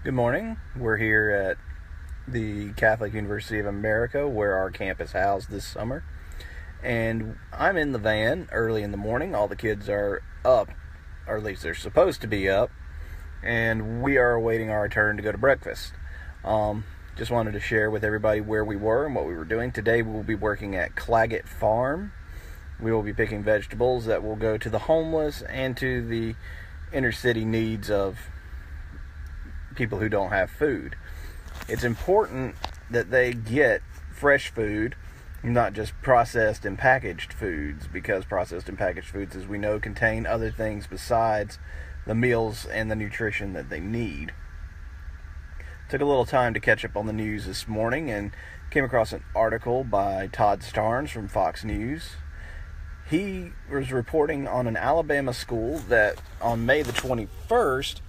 Good morning. We're here at the Catholic University of America where our campus housed this summer. And I'm in the van early in the morning. All the kids are up, or at least they're supposed to be up. And we are awaiting our turn to go to breakfast. Just wanted to share with everybody where we were and what we were doing. Today we will be working at Claggett Farm. We will be picking vegetables that will go to the homeless and to the inner city needs of people who don't have food. It's important that they get fresh food, not just processed and packaged foods, because processed and packaged foods, as we know, contain other things besides the meals and the nutrition that they need. Took a little time to catch up on the news this morning and came across an article by Todd Starnes from Fox News. He was reporting on an Alabama school that on May the 21st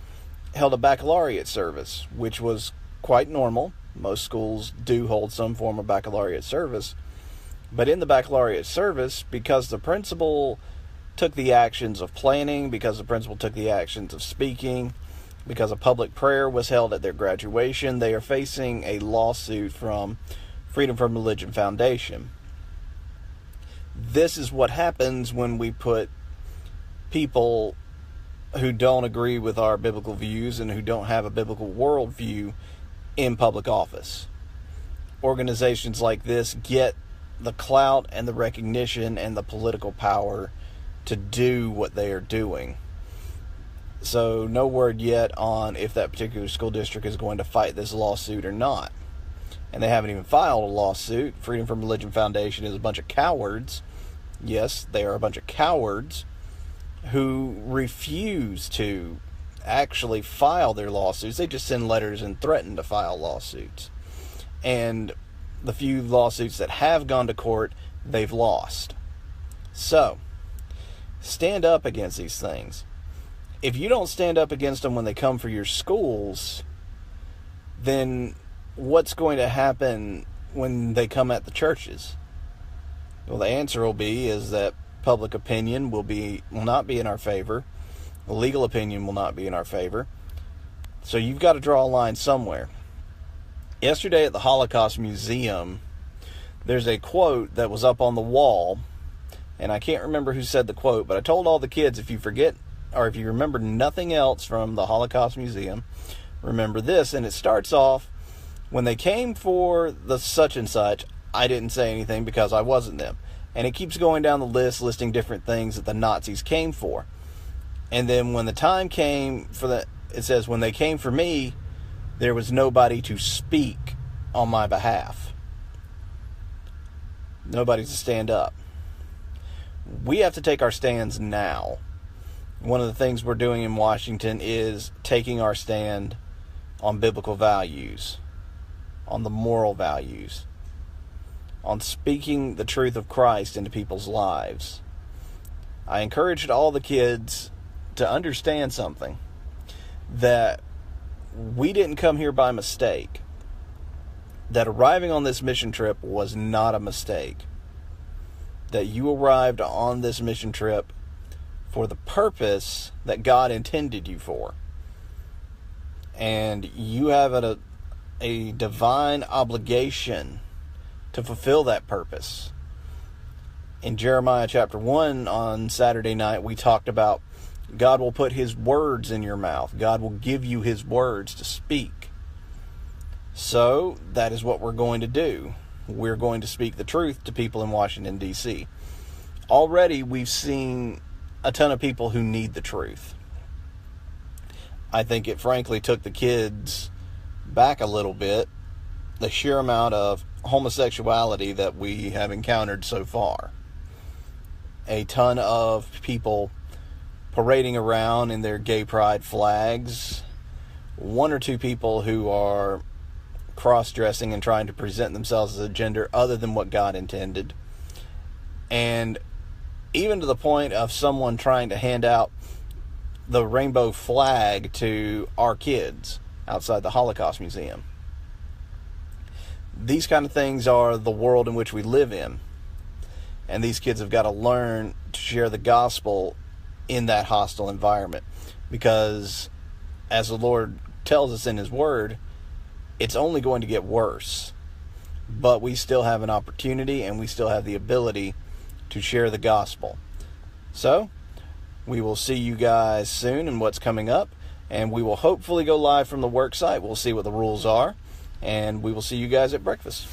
held a baccalaureate service, which was quite normal. Most schools do hold some form of baccalaureate service. But in the baccalaureate service, because the principal took the actions of planning, because the principal took the actions of speaking, because a public prayer was held at their graduation, they are facing a lawsuit from Freedom from Religion Foundation. This is what happens when we put people who don't agree with our biblical views and who don't have a biblical worldview in public office. Organizations like this get the clout and the recognition and the political power to do what they are doing. So no word yet on if that particular school district is going to fight this lawsuit or not. And they haven't even filed a lawsuit. Freedom from Religion Foundation is a bunch of cowards. Yes, they are a bunch of cowards who refuse to actually file their lawsuits. They just send letters and threaten to file lawsuits. And the few lawsuits that have gone to court, they've lost. So, stand up against these things. If you don't stand up against them when they come for your schools, then what's going to happen when they come at the churches? Well, the answer will be is that public opinion will not be in our favor. Legal opinion will not be in our favor. So you've got to draw a line somewhere. Yesterday at the Holocaust Museum, there's a quote that was up on the wall, and I can't remember who said the quote, but I told all the kids, if you forget or if you remember nothing else from the Holocaust Museum, remember this. And it starts off, when they came for the such and such, I didn't say anything because I wasn't them. And it keeps going down the list, listing different things that the Nazis came for. And then when the time came it says, when they came for me, there was nobody to speak on my behalf. Nobody to stand up. We have to take our stands now. One of the things we're doing in Washington is taking our stand on biblical values, on the moral values, on speaking the truth of Christ into people's lives. I encouraged all the kids to understand something, that we didn't come here by mistake, that arriving on this mission trip was not a mistake, that you arrived on this mission trip for the purpose that God intended you for. And you have a divine obligation to fulfill that purpose. In Jeremiah chapter 1 on Saturday night, we talked about God will put His words in your mouth. God will give you His words to speak. So that is what we're going to do. We're going to speak the truth to people in Washington, D.C. Already we've seen a ton of people who need the truth. I think it frankly took the kids back a little bit, the sheer amount of homosexuality that we have encountered so far. A ton of people parading around in their gay pride flags. One or two people who are cross-dressing and trying to present themselves as a gender other than what God intended. And even to the point of someone trying to hand out the rainbow flag to our kids outside the Holocaust Museum. These kind of things are the world in which we live in. And these kids have got to learn to share the gospel in that hostile environment. Because as the Lord tells us in His Word, it's only going to get worse. But we still have an opportunity, and we still have the ability to share the gospel. So, we will see you guys soon in what's coming up, and we will hopefully go live from the work site. We'll see what the rules are, and we will see you guys at breakfast.